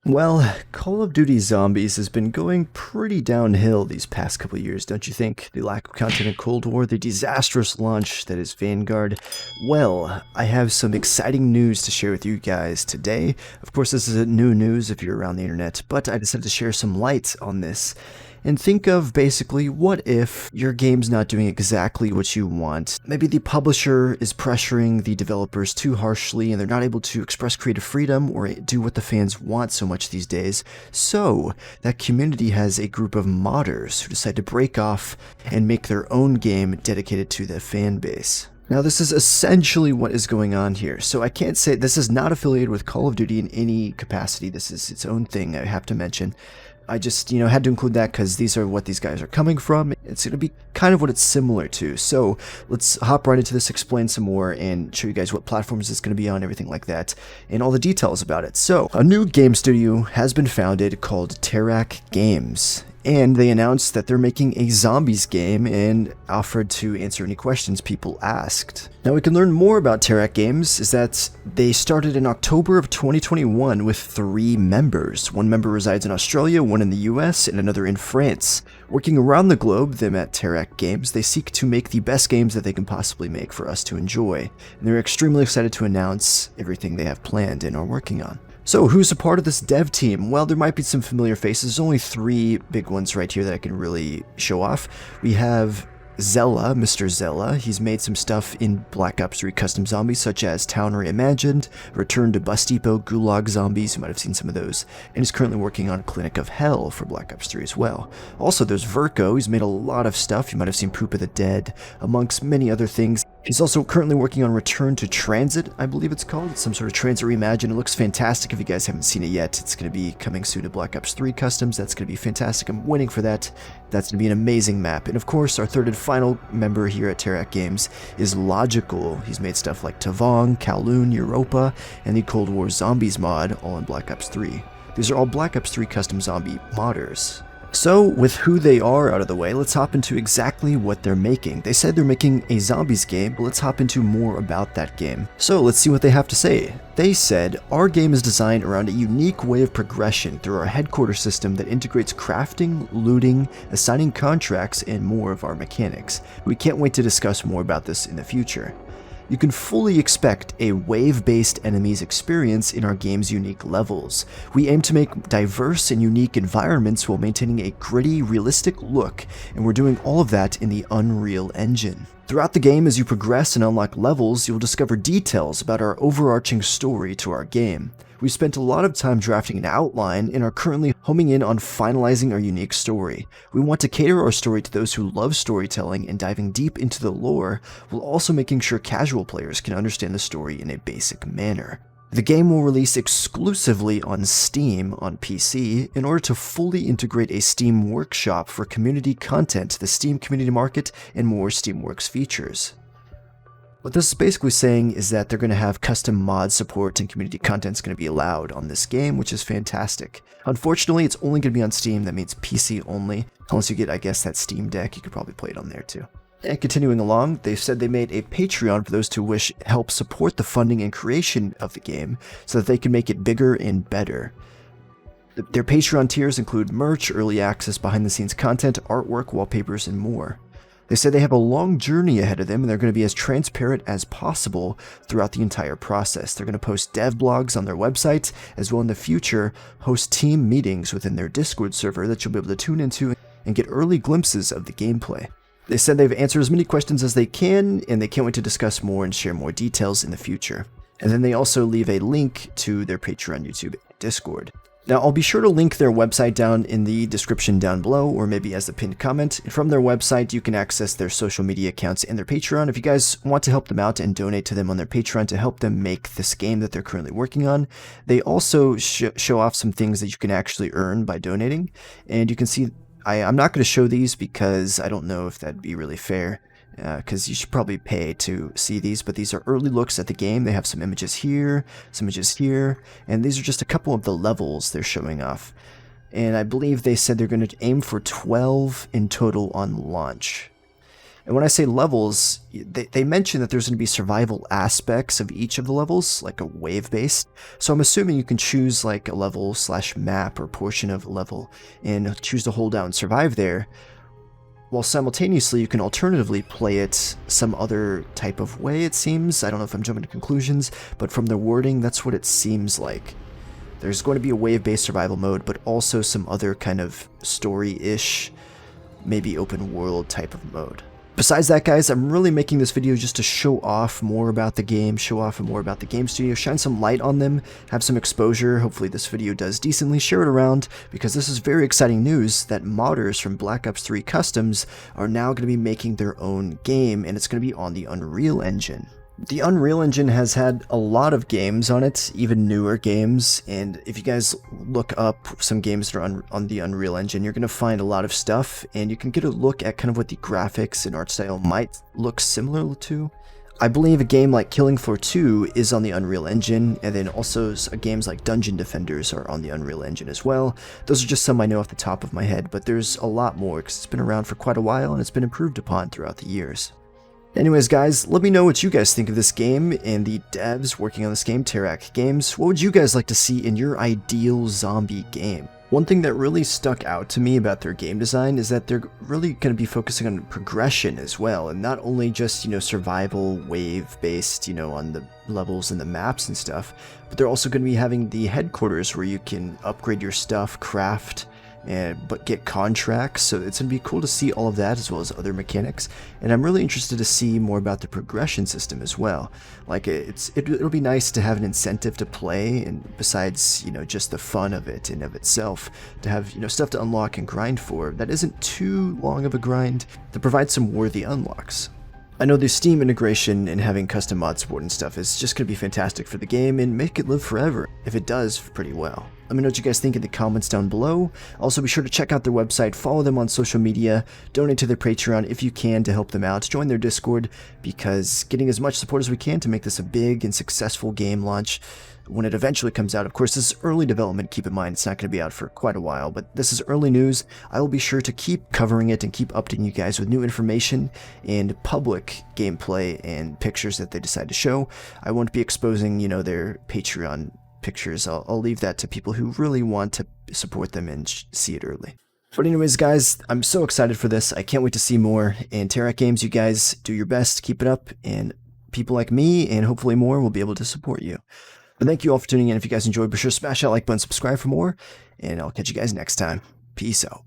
Well, Call of Duty Zombies has been going pretty downhill these past couple of years, don't you think? The lack of content in Cold War, the disastrous launch that is Vanguard. Well, I have some exciting news to share with you guys today. Of course, this is new news if you're around the internet, but I decided to share some light on this. And think of basically, what if your game's not doing exactly what you want? Maybe the publisher is pressuring the developers too harshly and they're not able to express creative freedom or do what the fans want so much these days. So, that community has a group of modders who decide to break off and make their own game dedicated to the fan base. Now, this is essentially what is going on here. So I can't say this is not affiliated with Call of Duty in any capacity. This is its own thing, I have to mention. I just, had to include that because these are what these guys are coming from. It's going to be kind of what it's similar to. So let's hop right into this, explain some more, and show you guys what platforms it's going to be on, everything like that, and all the details about it. So, a new game studio has been founded called Terrac Games. And they announced that they're making a zombies game and offered to answer any questions people asked. Now we can learn more about Terrac Games is that they started in October of 2021 with 3 members. One member resides in Australia, one in the US, and another in France. Working around the globe, them at Terrac Games, they seek to make the best games that they can possibly make for us to enjoy. And they're extremely excited to announce everything they have planned and are working on. So, who's a part of this dev team? Well, there might be some familiar faces. There's only 3 big ones right here that I can really show off. We have Zella, Mr. Zella. He's made some stuff in Black Ops 3 Custom Zombies, such as Town Reimagined, Return to Bus Depot, Gulag Zombies, you might have seen some of those, and he's currently working on Clinic of Hell for Black Ops 3 as well. Also, there's Verko. He's made a lot of stuff. You might have seen Poop of the Dead, amongst many other things. He's also currently working on Return to Transit, I believe it's called. It's some sort of Transit Reimagined. It looks fantastic if you guys haven't seen it yet. It's going to be coming soon to Black Ops 3 Customs. That's going to be fantastic. I'm waiting for that. That's going to be an amazing map. And of course, our third and final member here at Terrac Games is Logical. He's made stuff like Tavong, Kowloon, Europa, and the Cold War Zombies mod, all in Black Ops 3. These are all Black Ops 3 Custom Zombie modders. So, with who they are out of the way, let's hop into exactly what they're making. They said they're making a zombies game, but let's hop into more about that game. So, let's see what they have to say. They said, our game is designed around a unique way of progression through our headquarters system that integrates crafting, looting, assigning contracts, and more of our mechanics. We can't wait to discuss more about this in the future. You can fully expect a wave-based enemies experience in our game's unique levels. We aim to make diverse and unique environments while maintaining a gritty, realistic look, and we're doing all of that in the Unreal Engine. Throughout the game, as you progress and unlock levels, you'll discover details about our overarching story to our game. We spent a lot of time drafting an outline and are currently homing in on finalizing our unique story. We want to cater our story to those who love storytelling and diving deep into the lore, while also making sure casual players can understand the story in a basic manner. The game will release exclusively on Steam on PC in order to fully integrate a Steam Workshop for community content, the Steam Community Market, and more Steamworks features. What this is basically saying is that they're going to have custom mod support and community content is going to be allowed on this game, which is fantastic. Unfortunately, it's only going to be on Steam. That means PC only. Unless you get, I guess, that Steam Deck, you could probably play it on there too. And continuing along, they've said they made a Patreon for those who wish help support the funding and creation of the game so that they can make it bigger and better. Their Patreon tiers include merch, early access, behind-the-scenes content, artwork, wallpapers, and more. They said they have a long journey ahead of them and they're going to be as transparent as possible throughout the entire process. They're going to post dev blogs on their website, as well in the future host team meetings within their Discord server that you'll be able to tune into and get early glimpses of the gameplay. They said they've answered as many questions as they can and they can't wait to discuss more and share more details in the future. And then they also leave a link to their Patreon, YouTube, and Discord. Now, I'll be sure to link their website down in the description down below, or maybe as a pinned comment. And from their website, you can access their social media accounts and their Patreon. If you guys want to help them out and donate to them on their Patreon to help them make this game that they're currently working on, they also show off some things that you can actually earn by donating. And you can see, I'm not going to show these because I don't know if that'd be really fair. Because you should probably pay to see these, but these are early looks at the game. They have some images here, some images here, and these are just a couple of the levels they're showing off. And I believe they said they're going to aim for 12 in total on launch. And when I say levels, they mention that there's going to be survival aspects of each of the levels, like a wave-based. So I'm assuming you can choose like a level / map or portion of a level and choose to hold out and survive there, while simultaneously you can alternatively play it some other type of way, it seems. I don't know if I'm jumping to conclusions, but from the wording, that's what it seems like. There's going to be a wave-based survival mode, but also some other kind of story-ish, maybe open world type of mode. Besides that, guys, I'm really making this video just to show off more about the game, show off more about the game studio, shine some light on them, have some exposure. Hopefully this video does decently. Share it around, because this is very exciting news that modders from Black Ops 3 Customs are now going to be making their own game, and it's going to be on the Unreal Engine. The Unreal Engine has had a lot of games on it, even newer games, and if you guys look up some games that are on the Unreal Engine, you're going to find a lot of stuff, and you can get a look at kind of what the graphics and art style might look similar to. I believe a game like Killing Floor 2 is on the Unreal Engine, and then also games like Dungeon Defenders are on the Unreal Engine as well. Those are just some I know off the top of my head, but there's a lot more because it's been around for quite a while and it's been improved upon throughout the years. Anyways, guys, let me know what you guys think of this game and the devs working on this game, Terrac Games. What would you guys like to see in your ideal zombie game? One thing that really stuck out to me about their game design is that they're really going to be focusing on progression as well, and not only just, survival wave-based, on the levels and the maps and stuff, but they're also going to be having the headquarters where you can upgrade your stuff, craft, but get contracts. So it's going to be cool to see all of that as well as other mechanics, and I'm really interested to see more about the progression system as well. Like it'll be nice to have an incentive to play, and besides just the fun of it in of itself, to have stuff to unlock and grind for that isn't too long of a grind, to provide some worthy unlocks. I know the Steam integration and having custom mod support and stuff is just going to be fantastic for the game and make it live forever, if it does pretty well. Let me know what you guys think in the comments down below. Also, be sure to check out their website, follow them on social media, donate to their Patreon if you can to help them out, join their Discord, because getting as much support as we can to make this a big and successful game launch when it eventually comes out. Of course, this is early development, keep in mind, it's not going to be out for quite a while, but this is early news. I will be sure to keep covering it and keep updating you guys with new information and public gameplay and pictures that they decide to show. I won't be exposing, their Patreon pictures. I'll leave that to people who really want to support them and see it early. But anyways, guys, I'm so excited for this. I can't wait to see more. And Terrac Games, you guys do your best, keep it up, and people like me and hopefully more will be able to support you. But thank you all for tuning in. If you guys enjoyed, be sure to smash that like button, subscribe for more, and I'll catch you guys next time. Peace out.